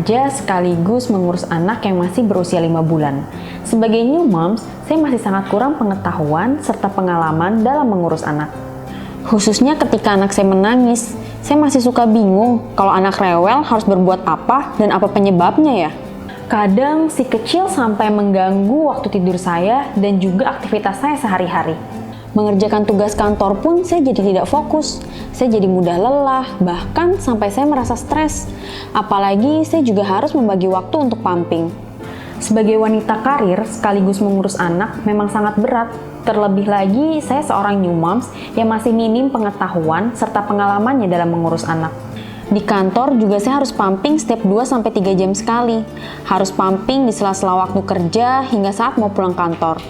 bekerja sekaligus mengurus anak yang masih berusia 5 bulan. Sebagai new moms, saya masih sangat kurang pengetahuan serta pengalaman dalam mengurus anak. Khususnya ketika anak saya menangis, saya masih suka bingung kalau anak rewel harus berbuat apa dan apa penyebabnya ya. Kadang si kecil sampai mengganggu waktu tidur saya dan juga aktivitas saya sehari-hari. Mengerjakan tugas kantor pun saya jadi tidak fokus. Saya jadi mudah lelah, bahkan sampai saya merasa stres. Apalagi saya juga harus membagi waktu untuk pumping. Sebagai wanita karir sekaligus mengurus anak memang sangat berat. Terlebih lagi saya seorang new moms yang masih minim pengetahuan serta pengalamannya dalam mengurus anak. Di kantor juga saya harus pumping setiap 2-3 jam sekali. Harus pumping di sela-sela waktu kerja hingga saat mau pulang kantor.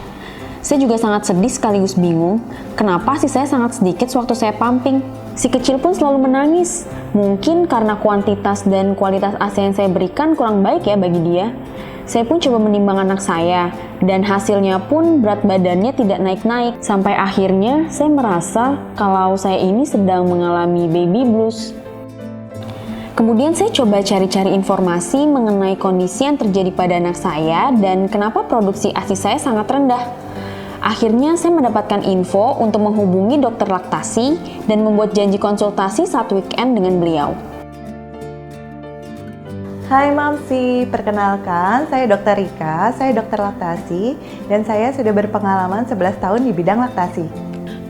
Saya juga sangat sedih sekaligus bingung, kenapa sih saya sangat sedikit sewaktu saya pumping. Si kecil pun selalu menangis. Mungkin karena kuantitas dan kualitas ASI yang saya berikan kurang baik ya bagi dia. Saya pun coba menimbang anak saya, dan hasilnya pun berat badannya tidak naik-naik. Sampai akhirnya saya merasa kalau saya ini sedang mengalami baby blues. Kemudian saya coba cari-cari informasi mengenai kondisi yang terjadi pada anak saya dan kenapa produksi ASI saya sangat rendah. Akhirnya saya mendapatkan info untuk menghubungi dokter laktasi dan membuat janji konsultasi saat weekend dengan beliau. Hai Mamsi, perkenalkan saya Dr. Rika, saya dokter laktasi dan saya sudah berpengalaman 11 tahun di bidang laktasi.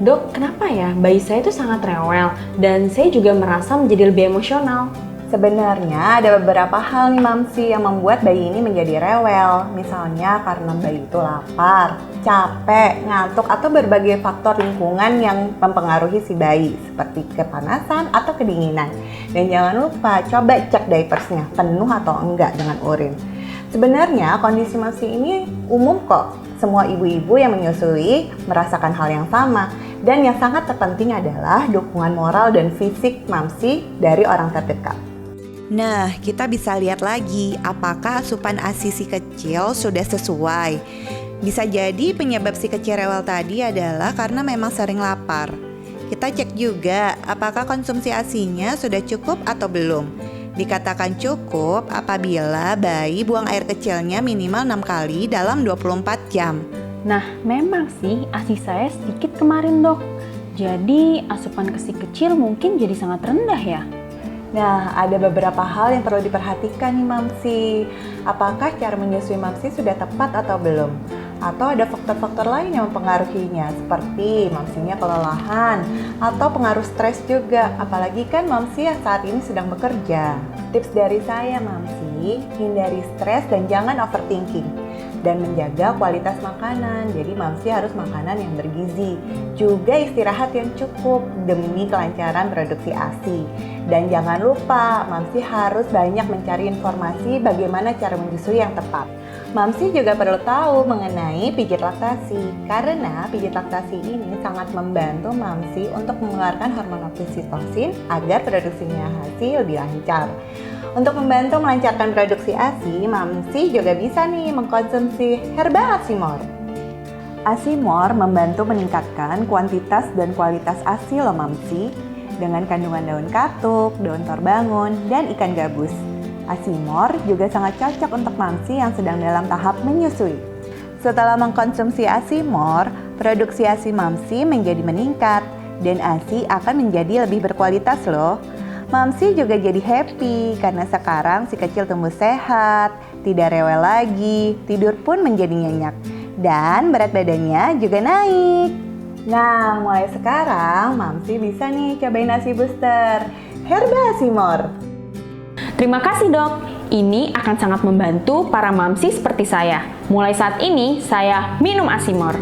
Dok, kenapa ya bayi saya itu sangat rewel dan saya juga merasa menjadi lebih emosional? Sebenarnya ada beberapa hal nih Mamsi yang membuat bayi ini menjadi rewel. Misalnya karena bayi itu lapar, capek, ngantuk, atau berbagai faktor lingkungan yang mempengaruhi si bayi seperti kepanasan atau kedinginan. Dan jangan lupa coba cek diapersnya penuh atau enggak dengan urin. Sebenarnya kondisi Mamsi ini umum kok. Semua ibu-ibu yang menyusui merasakan hal yang sama. Dan yang sangat terpenting adalah dukungan moral dan fisik Mamsi dari orang terdekat. Nah, kita bisa lihat lagi apakah asupan ASI si kecil sudah sesuai. Bisa jadi penyebab si kecil rewel tadi adalah karena memang sering lapar. Kita cek juga apakah konsumsi ASI-nya sudah cukup atau belum. Dikatakan cukup apabila bayi buang air kecilnya minimal 6 kali dalam 24 jam. Nah, memang sih ASI saya sedikit kemarin dok. Jadi asupan ke si kecil mungkin jadi sangat rendah ya. Nah, ada beberapa hal yang perlu diperhatikan nih Mamsi. Apakah cara menyusui Mamsi sudah tepat atau belum? Atau ada faktor-faktor lain yang mempengaruhinya seperti Mamsinya kelelahan atau pengaruh stres juga. Apalagi kan Mamsi yang saat ini sedang bekerja. Tips dari saya Mamsi, hindari stres dan jangan overthinking. Dan menjaga kualitas makanan. Jadi Mamsi harus makanan yang bergizi. Juga istirahat yang cukup demi kelancaran produksi ASI. Dan jangan lupa, Mamsi harus banyak mencari informasi bagaimana cara menyusui yang tepat. Mamsi juga perlu tahu mengenai pijat laktasi. Karena pijat laktasi ini sangat membantu Mamsi untuk mengeluarkan hormon oksitosin agar produksinya ASI lebih lancar. Untuk membantu melancarkan produksi ASI, Mamsi juga bisa nih mengkonsumsi herba Asimor. Asimor membantu meningkatkan kuantitas dan kualitas ASI loh Mamsi, dengan kandungan daun katuk, daun torbangun, dan ikan gabus. Asimor juga sangat cocok untuk Mamsi yang sedang dalam tahap menyusui. Setelah mengkonsumsi Asimor, produksi ASI Mamsi menjadi meningkat dan ASI akan menjadi lebih berkualitas loh. Mamsi juga jadi happy karena sekarang si kecil tumbuh sehat, tidak rewel lagi, tidur pun menjadi nyenyak, dan berat badannya juga naik. Nah, mulai sekarang Mamsi bisa nih cobain ASI booster Herba Asimor. Terima kasih dok, ini akan sangat membantu para mamsi seperti saya. Mulai saat ini, saya minum Asimor.